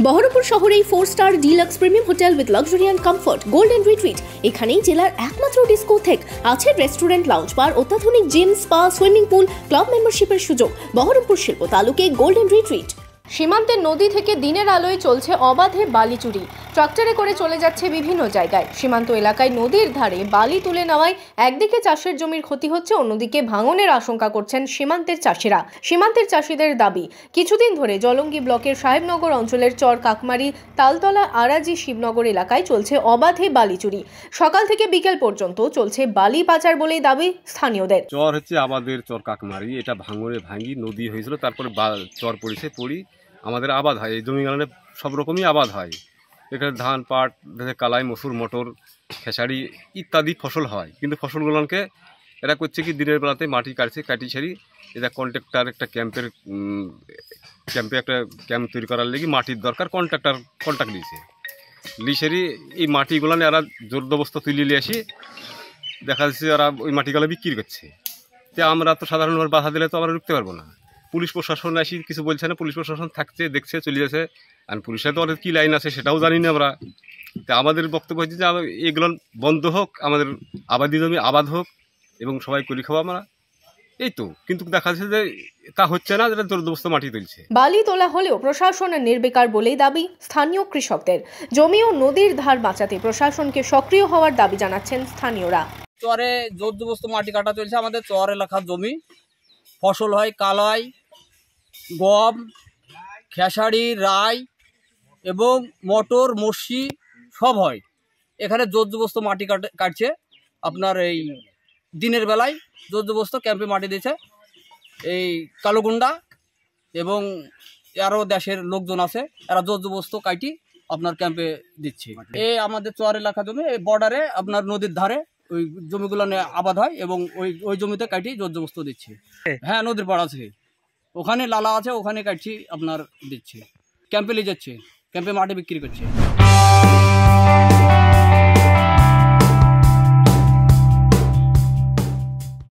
বহরমপুর শহরেই 4 star deluxe premium hotel with luxury and comfort golden retreat. এখানেই জেলার একমাত্র ডিস্কোথেক, আছে রেস্টুরেন্ট, লাউঞ্জ বার, অত্যাধুনিক gym, spa, swimming pool, club মেম্বারশিপের সুযোগ। বহরমপুর শিল্প তালুকে গোল্ডেন রিট্রিট। সীমান্তের নদী থেকে দিনের আলোয় চলছে অবাধে বালি চুরি। ট্রাক্টরে করে চলে যাচ্ছে বিভিন্ন জায়গায়। সীমান্ত এলাকায় নদীর ধারে বালি তুলে নেওয়ায় একদিকে চাষের জমির ক্ষতি হচ্ছে, অন্যদিকে ভাঙনের আশঙ্কা করছেন সীমান্তের চাষিরা। সীমান্তের চাষিদের দাবি, কিছুদিন ধরে জলঙ্গি ব্লকের সাহেবনগর অঞ্চলের চর কাকমারি, তালতলা, আরাজি, শিবনগর এলাকায় চলছে অবাধে বালি চুরি। সকাল থেকে বিকেল পর্যন্ত চলছে বালি পাচার বলেই দাবি স্থানীয়দের। চর হচ্ছে আমাদের চর কাকমারি, এটা ভাঙি নদী হয়েছিল, তারপরে চর পড়ি আমাদের আবাদ হয়। এই জমিগুলো সব রকমই আবাদ হয়। এখানে ধান, পাট, কালাই, মসুর, মটর, খেসারি ইত্যাদি ফসল হয়। কিন্তু ফসলগুলোকে এরা করছে কি, দিনের বেলাতে মাটি কাটি সারি এটা কন্ট্রাক্টর একটা ক্যাম্পে একটা ক্যাম্প তৈরি করার লেগে মাটির দরকার, কন্ট্রাক্ট দিয়েছে। লিসারি এই মাটিগুলো এরা জোরদবস্ত তুলে নিয়ে আসি, দেখা যাচ্ছে এরা ওই মাটিগুলো বিক্রি করছে। তো আমরা তো সাধারণভাবে বাধা দিলে তো আমরা রুখতে পারবো না। পুলিশ প্রশাসন আসি কিছু বলছে না, পুলিশ প্রশাসন থাকছে, দেখছে, চলে যাচ্ছে। আর পুলিশের তো কী লাইন আছে সেটাও জানি না আমরা। তা আমাদের বক্তব্য হচ্ছে যে এগুলো বন্ধ হোক, আমাদের আবাদি জমি আবাদ হোক এবং সবাই করি খাওয়া আমরা, এই তো। কিন্তু দেখা যাচ্ছে যে তা হচ্ছে না, যেটা জোরদবস্ত মাটি তুলছে। বালি তোলা হলেও প্রশাসনের নির্বিকার বলেই দাবি স্থানীয় কৃষকদের। জমি ও নদীর ধার বাঁচাতে প্রশাসনকে সক্রিয় হওয়ার দাবি জানাচ্ছেন স্থানীয়রা। চরে জোরদবস্ত মাটি কাটা চলছে। আমাদের চর এলাকার জমি ফসল হয় কালাই, গম, খেসারি, রাই এবং মটর, মসি সব হয়। এখানে জোরদবস্ত মাটি কাটছে। আপনার এই দিনের বেলায় জোরদবস্ত ক্যাম্পে মাটি দিয়েছে এই কালোগুন্ডা এবং আরও দেশের লোকজন আছে, এরা জোরদবস্ত কাটি আপনার ক্যাম্পে দিচ্ছে। এই আমাদের চর এলাকা জমি, এই বর্ডারে আপনার নদীর ধারে ওই জমিগুলো আবাদ হয় এবং ওই জমিতে কাটি জোরদবস্ত দিচ্ছে। হ্যাঁ, নদীর পাড় আছে, ওখানে লালা আছে, ওখানে কাটছি আপনার দিচ্ছে। ক্যাম্পে নিয়ে যাচ্ছে, ক্যাম্পে মাটি বিক্রি করছে।